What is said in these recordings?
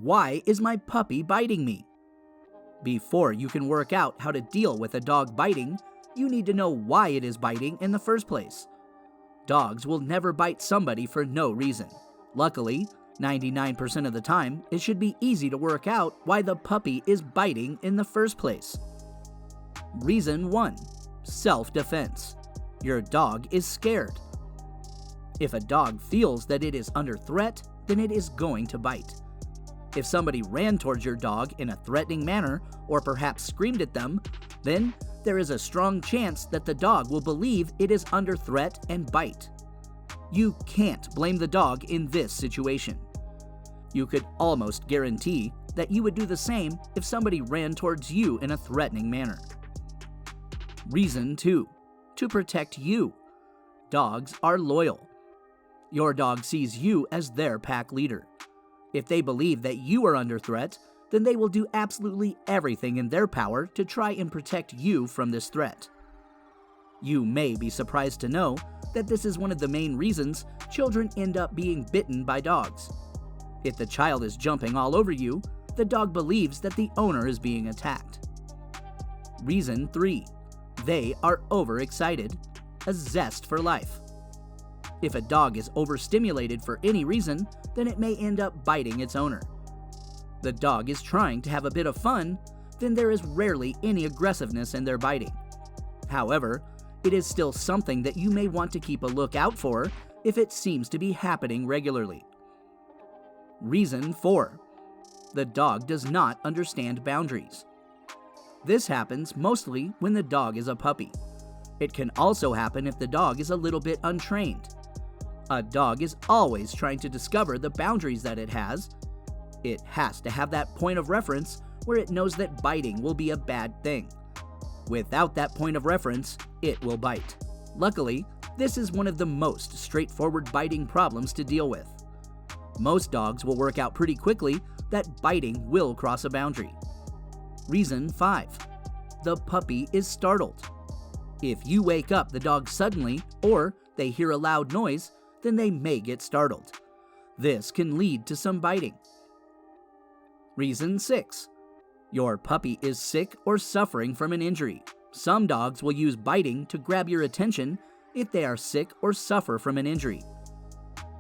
Why is my puppy biting me? Before you can work out how to deal with a dog biting, you need to know why it is biting in the first place. Dogs will never bite somebody for no reason. Luckily, 99% of the time, it should be easy to work out why the puppy is biting in the first place. Reason 1. Self-defense. Your dog is scared. If a dog feels that it is under threat, then it is going to bite. If somebody ran towards your dog in a threatening manner or perhaps screamed at them, then there is a strong chance that the dog will believe it is under threat and bite. You can't blame the dog in this situation. You could almost guarantee that you would do the same if somebody ran towards you in a threatening manner. Reason 2. To protect you. Dogs are loyal. Your dog sees you as their pack leader. If they believe that you are under threat, then they will do absolutely everything in their power to try and protect you from this threat. You may be surprised to know that this is one of the main reasons children end up being bitten by dogs. If the child is jumping all over you, the dog believes that the owner is being attacked. Reason 3. They are overexcited. A zest for life. If a dog is overstimulated for any reason, then it may end up biting its owner. The dog is trying to have a bit of fun, then there is rarely any aggressiveness in their biting. However, it is still something that you may want to keep a lookout for if it seems to be happening regularly. Reason 4. The dog does not understand boundaries. This happens mostly when the dog is a puppy. It can also happen if the dog is a little bit untrained. A dog is always trying to discover the boundaries that it has. It has to have that point of reference where it knows that biting will be a bad thing. Without that point of reference, it will bite. Luckily, this is one of the most straightforward biting problems to deal with. Most dogs will work out pretty quickly that biting will cross a boundary. Reason 5. The puppy is startled. If you wake up the dog suddenly or they hear a loud noise, then they may get startled. This can lead to some biting. Reason 6. Your puppy is sick or suffering from an injury. Some dogs will use biting to grab your attention if they are sick or suffer from an injury.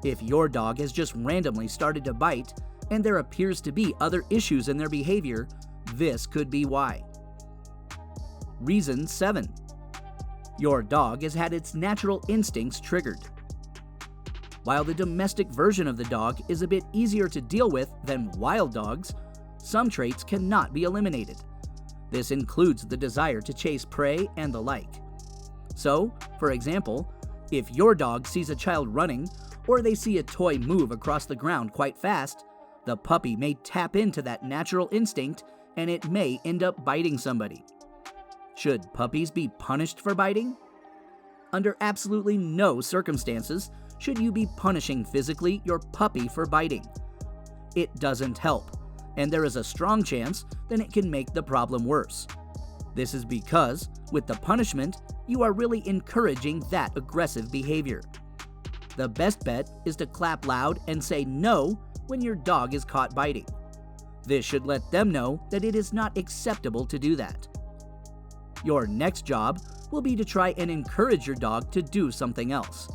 If your dog has just randomly started to bite and there appears to be other issues in their behavior, this could be why. Reason 7. Your dog has had its natural instincts triggered. While the domestic version of the dog is a bit easier to deal with than wild dogs, some traits cannot be eliminated. This includes the desire to chase prey and the like. So, for example, if your dog sees a child running or they see a toy move across the ground quite fast, the puppy may tap into that natural instinct and it may end up biting somebody. Should puppies be punished for biting? Under absolutely no circumstances should you be punishing physically your puppy for biting. It doesn't help, and there is a strong chance that it can make the problem worse. This is because, with the punishment, you are really encouraging that aggressive behavior. The best bet is to clap loud and say no when your dog is caught biting. This should let them know that it is not acceptable to do that. Your next job will be to try and encourage your dog to do something else.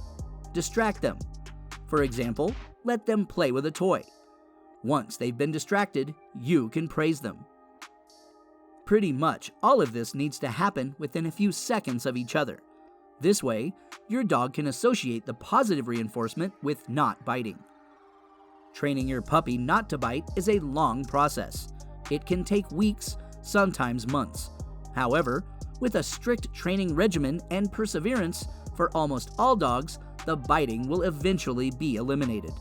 Distract them. For example, let them play with a toy. Once they've been distracted, you can praise them. Pretty much all of this needs to happen within a few seconds of each other. This way, your dog can associate the positive reinforcement with not biting. Training your puppy not to bite is a long process. It can take weeks, sometimes months. However, with a strict training regimen and perseverance, for almost all dogs, the biting will eventually be eliminated.